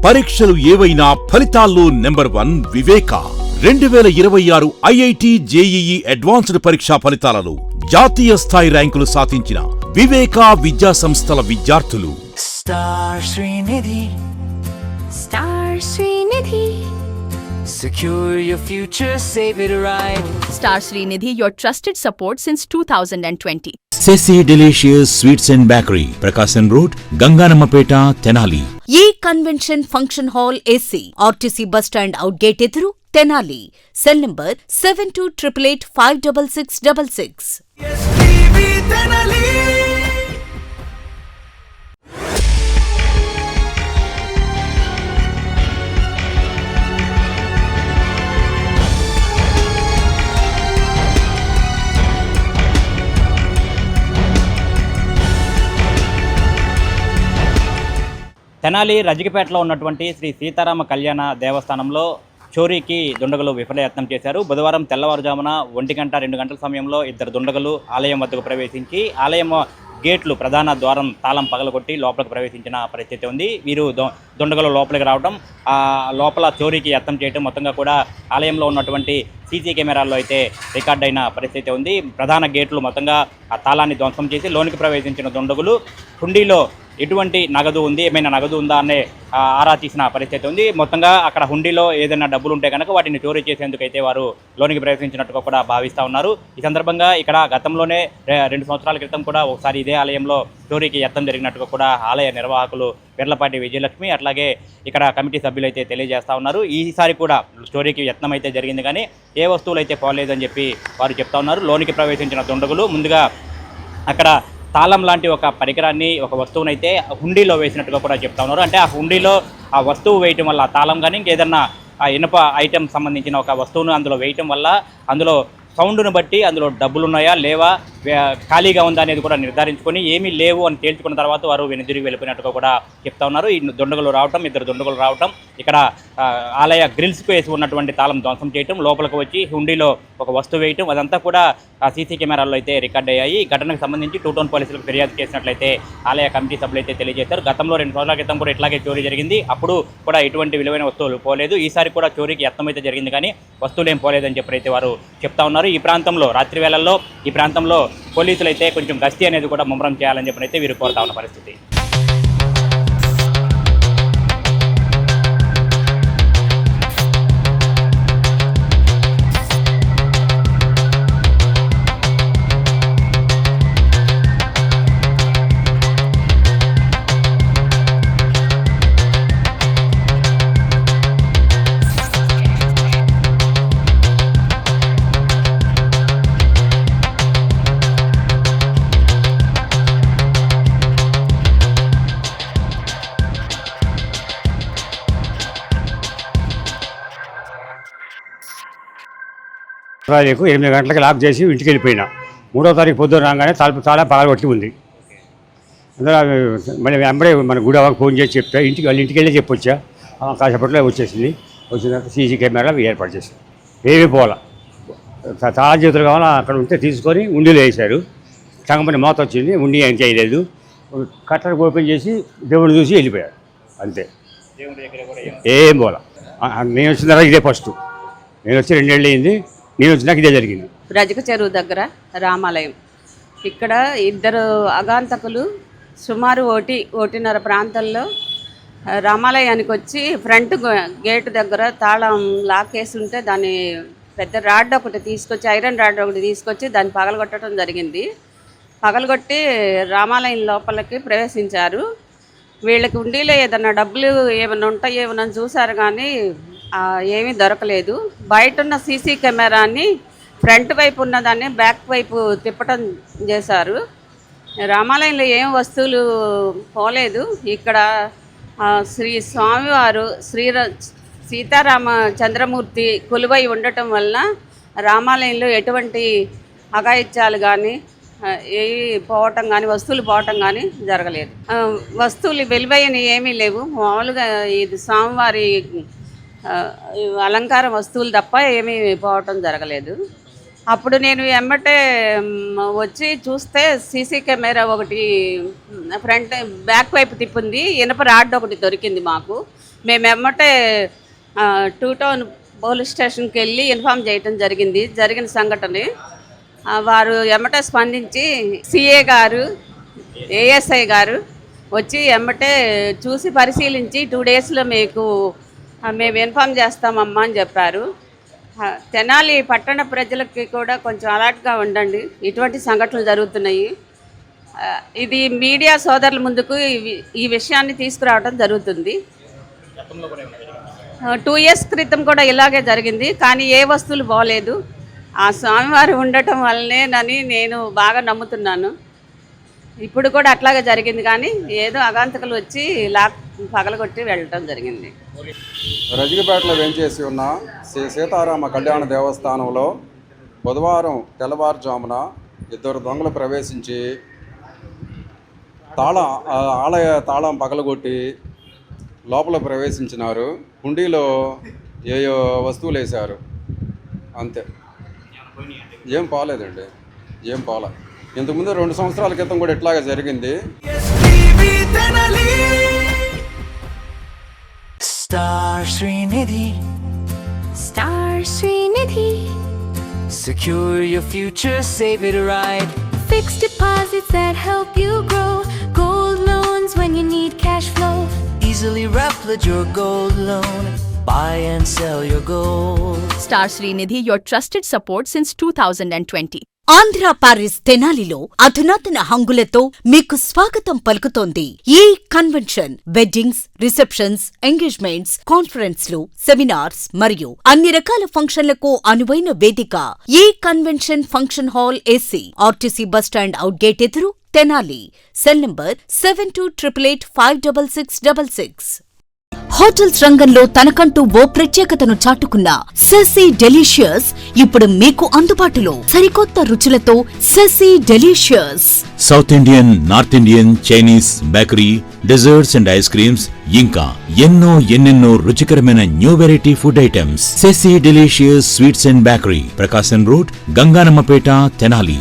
పరీక్షలు ఏవైనా ఫలితాల్లో నెంబర్ 1 వివేక. 2026 ఐఐటి జేఈఈ అడ్వాన్స్డ్ పరీక్షా ఫలితాలలో జాతీయ స్థాయి ర్యాంకులు సాధించిన వివేక విద్యా సంస్థల విద్యార్థులు. Star Srinidhi, star Srinidhi. Secure your future, save it right. Star Srinidhi, your trusted support since 2020. Sesi delicious sweets and bakery, Prakasam road, Ganganammapeta, Tenali. A convention function hall AC, RTC bus stand out gate ఎదురు, తెనాలి. Cell number 7288856666. తెనాలి రజికపేటలో ఉన్నటువంటి శ్రీ సీతారామ కళ్యాణ దేవస్థానంలో చోరీకి దుండగులు విఫలయత్నం చేశారు. బుధవారం తెల్లవారుజామున 1 గంట 2 గంటల సమయంలో ఇద్దరు దుండగులు ఆలయం వద్దకు ప్రవేశించి ఆలయం గేట్లు ప్రధాన ద్వారం తాళం పగలగొట్టి లోపలికి ప్రవేశించిన పరిస్థితి ఉంది. వీరు దుండగులు లోపలికి రావడం, లోపల చోరీకి యత్నం చేయడం, మొత్తంగా కూడా ఆలయంలో ఉన్నటువంటి సీసీ కెమెరాల్లో అయితే రికార్డ్ అయిన పరిస్థితి ఉంది. ప్రధాన గేట్లు మొత్తంగా ఆ తాళాన్ని ధ్వంసం చేసి లోనికి ప్రవేశించిన దుండగులు హుండీలో ఎటువంటి నగదు ఉంది, ఏమైనా నగదు ఉందా అనే ఆరా తీసిన పరిస్థితి ఉంది. మొత్తంగా అక్కడ హుండీలో ఏదైనా డబ్బులు ఉంటే కనుక వాటిని చోరీ చేసేందుకైతే వారు లోనికి ప్రవేశించినట్టుగా కూడా భావిస్తూ ఉన్నారు. ఈ సందర్భంగా ఇక్కడ గతంలోనే 2 సంవత్సరాల క్రితం కూడా ఒకసారి ఇదే ఆలయంలో చోరీకి యత్నం జరిగినట్టుగా కూడా ఆలయ నిర్వాహకులు వెర్లపాటి విజయలక్ష్మి అట్లాగే ఇక్కడ కమిటీ సభ్యులు అయితే తెలియజేస్తూ ఉన్నారు. ఈసారి కూడా చోరీకి యత్నం అయితే జరిగింది, కానీ ఏ వస్తువులు అయితే పోలేదని చెప్పి వారు చెప్తా ఉన్నారు. లోనికి ప్రవేశించిన దుండగులు ముందుగా అక్కడ తాళం లాంటి ఒక పరికరాన్ని, ఒక వస్తువునైతే హుండీలో వేసినట్టుగా కూడా చెప్తా ఉన్నారు. అంటే ఆ హుండీలో ఆ వస్తువు వేయటం వల్ల, ఆ తాళం కానీ ఇంకేదన్నా ఆ ఇనుప ఐటెం సంబంధించిన ఒక వస్తువును అందులో వేయటం వల్ల అందులో సౌండ్ను బట్టి అందులో డబ్బులు ఉన్నాయా లేవా, ఖాళీగా ఉందా అనేది కూడా నిర్ధారించుకొని ఏమీ లేవు అని తేల్చుకున్న తర్వాత వారు వెనుదిరిగి వెళ్ళిపోయినట్టుగా కూడా చెప్తా ఉన్నారు. ఈ దుండగులు రావటం, ఇద్దరు దుండగులు రావటం, ఇక్కడ ఆలయ గ్రిల్స్కు వేసి ఉన్నటువంటి తాళం ధ్వంసం చేయటం, లోపలికి వచ్చి హుండీలో ఒక వస్తువు వేయటం, అదంతా కూడా ఆ సీసీ కెమెరాల్లో అయితే రికార్డ్ అయ్యాయి. ఈ ఘటనకు సంబంధించి 2 టౌన్ పోలీసులకు ఫిర్యాదు చేసినట్లయితే ఆలయ కమిటీ సభ్యులు అయితే తెలియజేశారు. గతంలో 2 సంవత్సరాల క్రితం కూడా ఇట్లాగే చోరీ జరిగింది, అప్పుడు కూడా ఎటువంటి విలువైన వస్తువులు పోలేదు. ఈసారి కూడా చోరీకి యత్నం అయితే జరిగింది, కానీ వస్తువులు ఏం పోలేదని చెప్పి అయితే వారు చెప్తా ఉన్నారు. ఈ ప్రాంతంలో రాత్రి వేళల్లో ఈ ప్రాంతంలో పోలీసులు అయితే కొంచెం గస్తీ అనేది కూడా ముమ్మరం చేయాలని చెప్పి అయితే వీరు కోరుతా ఉన్న పరిస్థితి. తారీఖు 8 గంటలకు లాక్ చేసి ఇంటికి వెళ్ళిపోయినా. 3వ తారీఖు పొద్దున రాగానే చాలా పగలగొట్టి ఉంది. అందులో మళ్ళీ వెంబడే మన గుడవాకు ఫోన్ చేసి చెప్తే వాళ్ళ ఇంటికి వెళ్ళి చెప్పొచ్చా, కాసేపట్లో వచ్చేసింది. వచ్చిన తర్వాత సీసీ కెమెరా ఏర్పాటు చేశారు. ఏమీ పోలా, తాళ చేతులు కావాలా అక్కడ ఉంటే తీసుకొని ఉండిలో వేశారు. సంగమని మోత వచ్చింది, ఉండి ఏం చేయలేదు. కట్టలు ఓపెన్ చేసి దేవుడిని చూసి వెళ్ళిపోయారు, అంతే. ఏం పోలా. నేను వచ్చిన తర్వాత ఇదే ఫస్ట్. నేను వచ్చి 2 ఏళ్ళు అయింది. నేను వచ్చినాక ఇదే జరిగింది. రజక చెరువు దగ్గర రామాలయం. ఇక్కడ ఇద్దరు అగాంతకులు సుమారు 1:30 ప్రాంతంలో రామాలయానికి వచ్చి ఫ్రంట్ గేటు దగ్గర తాళం లాక్ వేసి ఉంటే దాన్ని పెద్ద రాడ్ ఒకటి తీసుకొచ్చి, ఐరన్ రాడ్ ఒకటి తీసుకొచ్చి దాన్ని పగలగొట్టడం జరిగింది. పగలగొట్టి రామాలయం లోపలికి ప్రవేశించారు. వీళ్ళకి ఉండిలో ఏదన్నా డబ్బులు ఏమైనా ఉంటాయేమో చూశారు, కానీ ఏమీ దొరకలేదు. బయట ఉన్న సీసీ కెమెరాని ఫ్రంట్ వైపు ఉన్నదాన్ని బ్యాక్ వైపు తిప్పటం చేశారు. రామాలయంలో ఏం వస్తువులు పోలేదు. ఇక్కడ శ్రీ స్వామివారు సీతారామ చంద్రమూర్తి కొలువై ఉండటం వలన రామాలయంలో ఎటువంటి అఘాయిత్యాలు కానీ ఏవి పోవటం కానీ వస్తువులు పోవటం కానీ జరగలేదు. వస్తువులు విలువైనవి ఏమీ లేవు. మామూలుగా ఇది స్వామివారి అలంకార వస్తువులు తప్ప ఏమీ పోవటం జరగలేదు. అప్పుడు నేను ఎమ్మటే వచ్చి చూస్తే సీసీ కెమెరా ఒకటి ఫ్రంట్ బ్యాక్ వైపు తిప్పింది, ఇనప రాడ్ ఒకటి దొరికింది మాకు. మేము ఎమ్మటే 2 టౌన్ పోలీస్ స్టేషన్కి వెళ్ళి ఇన్ఫామ్ చేయటం జరిగింది, జరిగిన సంఘటన. వారు ఎమ్మటే స్పందించి సిఏ గారు, ఏఎస్ఐ గారు వచ్చి ఎమ్మటే చూసి పరిశీలించి 2 డేస్లో మీకు మేము ఇన్ఫామ్ చేస్తామమ్మా అని చెప్పారు. తెనాలి పట్టణ ప్రజలకి కూడా కొంచెం అలర్ట్గా ఉండండి, ఇటువంటి సంఘటనలు జరుగుతున్నాయి. ఇది మీడియా సోదరుల ముందుకు ఈ విషయాన్ని తీసుకురావడం జరుగుతుంది. 2 years క్రితం కూడా ఇలాగే జరిగింది, కానీ ఏ వస్తువులు బాగలేదు. ఆ స్వామివారు ఉండటం వల్లనేనని నేను బాగా నమ్ముతున్నాను. ఇప్పుడు కూడా అట్లాగే జరిగింది, కానీ ఏదో అగాంతకులు వచ్చి పగలగొట్టి వెళ్ళటం జరిగింది. రజగిపేటలో వేంచేసి ఉన్న శ్రీ సీతారామ కళ్యాణ దేవస్థానంలో బుధవారం తెల్లవారుజామున 2 దొంగలు ప్రవేశించి ఆలయ తాళం పగలగొట్టి లోపల ప్రవేశించినారు. హుండీలో ఏయో వస్తువులు వేశారు, అంతే. ఏం పోలేదండి, ఏం పోలే. ఇంతకుముందు 2 సంవత్సరాల క్రితం కూడా ఇట్లాగే జరిగింది. Star Srinidhi, Star Srinidhi. secure your future, save it right. Fixed deposits that help you grow. Gold loans when you need cash flow. Easily replicate your gold loan, buy and sell your gold. Star Srinidhi, your trusted support since 2020. Andhra Paris తెనాలిలో అధునాతన హంగులతో మీకు స్వాగతం పలుకుతోంది ఈ convention. Weddings, receptions, engagements, కాన్ఫరెన్స్లు, seminars మరియు అన్ని రకాల ఫంక్షన్లకు అనువైన వేదిక ఈ convention function hall AC, RTC bus stand out gate ఎదురు, తెనాలి. Cell number 7288566666. హోటల్స్ రంగంలో తనకంటూ ఓ ప్రత్యేకతను చాటుకున్న సెసీ డెలీషియస్ ఇప్పుడు మీకు అందుబాటులో సరికొత్త రుచులతో Sesi delicious. South Indian, north Indian, Chinese, bakery, desserts and ice creams, ఇంకా ఎన్నెన్నో రుచికరమైన new variety food items. Sesi delicious sweets and bakery, Prakasam road, Ganganammapeta, Tenali.